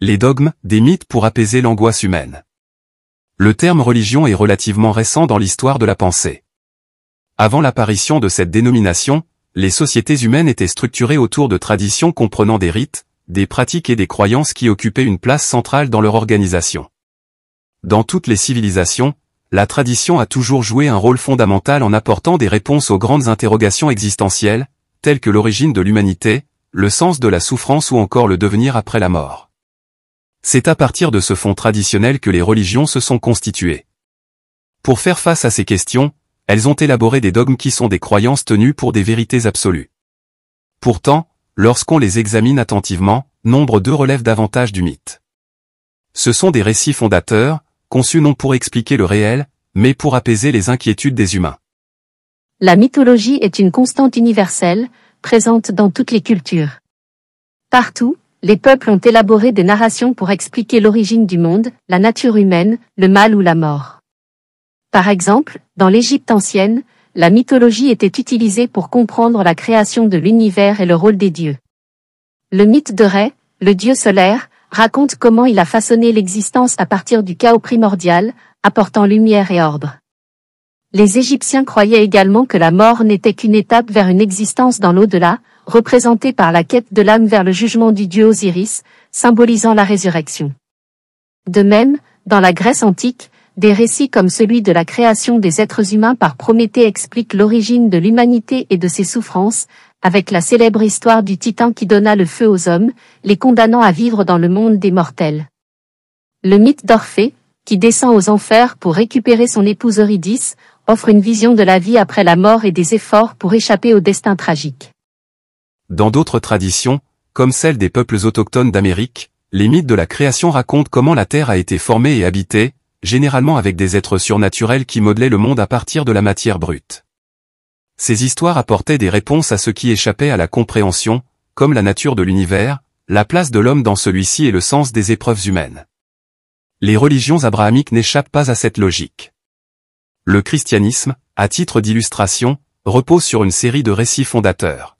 Les dogmes, des mythes pour apaiser l'angoisse humaine. Le terme religion est relativement récent dans l'histoire de la pensée. Avant l'apparition de cette dénomination, les sociétés humaines étaient structurées autour de traditions comprenant des rites, des pratiques et des croyances qui occupaient une place centrale dans leur organisation. Dans toutes les civilisations, la tradition a toujours joué un rôle fondamental en apportant des réponses aux grandes interrogations existentielles, telles que l'origine de l'humanité, le sens de la souffrance ou encore le devenir après la mort. C'est à partir de ce fond traditionnel que les religions se sont constituées. Pour faire face à ces questions, elles ont élaboré des dogmes qui sont des croyances tenues pour des vérités absolues. Pourtant, lorsqu'on les examine attentivement, nombre d'eux relèvent davantage du mythe. Ce sont des récits fondateurs, conçus non pour expliquer le réel, mais pour apaiser les inquiétudes des humains. La mythologie est une constante universelle, présente dans toutes les cultures. Partout, les peuples ont élaboré des narrations pour expliquer l'origine du monde, la nature humaine, le mal ou la mort. Par exemple, dans l'Égypte ancienne, la mythologie était utilisée pour comprendre la création de l'univers et le rôle des dieux. Le mythe de Rê, le dieu solaire, raconte comment il a façonné l'existence à partir du chaos primordial, apportant lumière et ordre. Les Égyptiens croyaient également que la mort n'était qu'une étape vers une existence dans l'au-delà, représentée par la quête de l'âme vers le jugement du dieu Osiris, symbolisant la résurrection. De même, dans la Grèce antique, des récits comme celui de la création des êtres humains par Prométhée expliquent l'origine de l'humanité et de ses souffrances, avec la célèbre histoire du Titan qui donna le feu aux hommes, les condamnant à vivre dans le monde des mortels. Le mythe d'Orphée, qui descend aux enfers pour récupérer son épouse Eurydice, offre une vision de la vie après la mort et des efforts pour échapper au destin tragique. Dans d'autres traditions, comme celle des peuples autochtones d'Amérique, les mythes de la création racontent comment la Terre a été formée et habitée, généralement avec des êtres surnaturels qui modelaient le monde à partir de la matière brute. Ces histoires apportaient des réponses à ce qui échappait à la compréhension, comme la nature de l'univers, la place de l'homme dans celui-ci et le sens des épreuves humaines. Les religions abrahamiques n'échappent pas à cette logique. Le christianisme, à titre d'illustration, repose sur une série de récits fondateurs.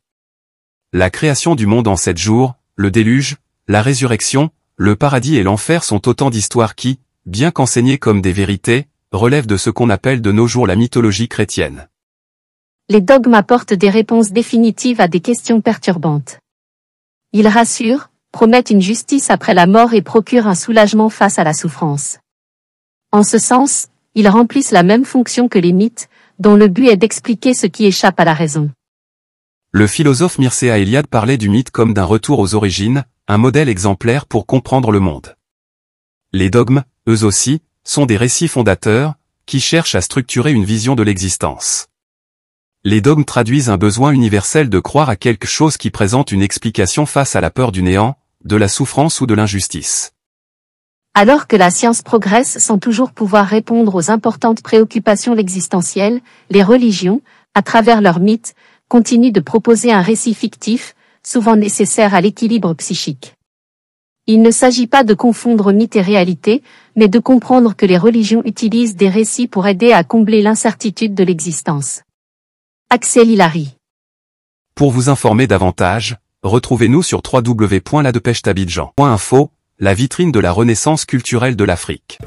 La création du monde en 7 jours, le déluge, la résurrection, le paradis et l'enfer sont autant d'histoires qui, bien qu'enseignées comme des vérités, relèvent de ce qu'on appelle de nos jours la mythologie chrétienne. Les dogmes apportent des réponses définitives à des questions perturbantes. Ils rassurent, promettent une justice après la mort et procurent un soulagement face à la souffrance. En ce sens, ils remplissent la même fonction que les mythes, dont le but est d'expliquer ce qui échappe à la raison. Le philosophe Mircea Eliade parlait du mythe comme d'un retour aux origines, un modèle exemplaire pour comprendre le monde. Les dogmes, eux aussi, sont des récits fondateurs, qui cherchent à structurer une vision de l'existence. Les dogmes traduisent un besoin universel de croire à quelque chose qui présente une explication face à la peur du néant, de la souffrance ou de l'injustice. Alors que la science progresse sans toujours pouvoir répondre aux importantes préoccupations existentielles, les religions, à travers leurs mythes, continuent de proposer un récit fictif, souvent nécessaire à l'équilibre psychique. Il ne s'agit pas de confondre mythe et réalité, mais de comprendre que les religions utilisent des récits pour aider à combler l'incertitude de l'existence. Axel Hilary. Pour vous informer davantage, retrouvez-nous sur www.ladepêchetabidjan.info, la vitrine de la renaissance culturelle de l'Afrique.